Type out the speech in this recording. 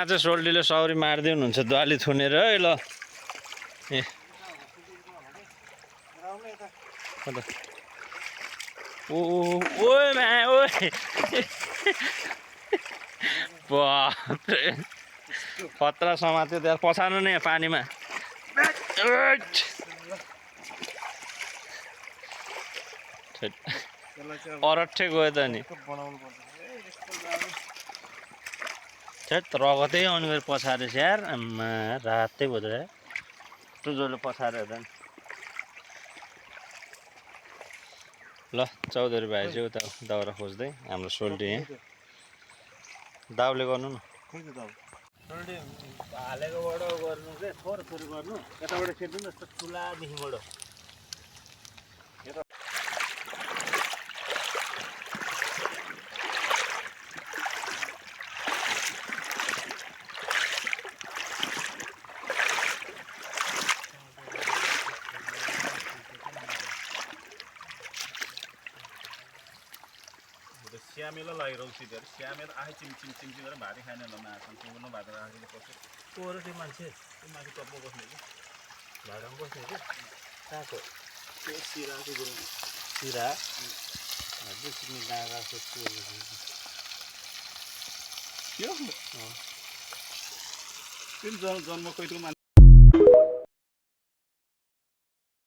चाहिँ सोल्टीले सौरी मार्दै हुनुहुन्छ दुवाली थुनेर है ल ए ओ ओए मा ओए खतरा समात्यो त्यहाँ पछार्नु नि पानीमा अरठे गयो त नि रगतै आउने गरी पछारेछ यार आम्मा रातै भयो त यार टुजोले पछार्यो त ल चौधरी भाइ चाहिँ उता दाउरा खोज्दै हाम्रो सोल्टी यहाँ दाउले गर्नु न सोल्टी हालेकोबाट गर्नु के थोरै थोरै गर्नु यताबाट खेद्नु न यस्तो ठुलादेखिबाट स्यामेला लगाइरहेको छु स्यामेला आफै चिमचिम गरेर भारी खाएन ल माछा पुग्नु भात राखेर कस्तो कोर त्यो मान्छे त्यो माथि टप्पो बस्ने कि भाडामा बस्ने कि कहाँको त्यो सिराको गुरु सिरा बेसी डाँगा जस्तो त्यो जन्म कहिलेको मान्छे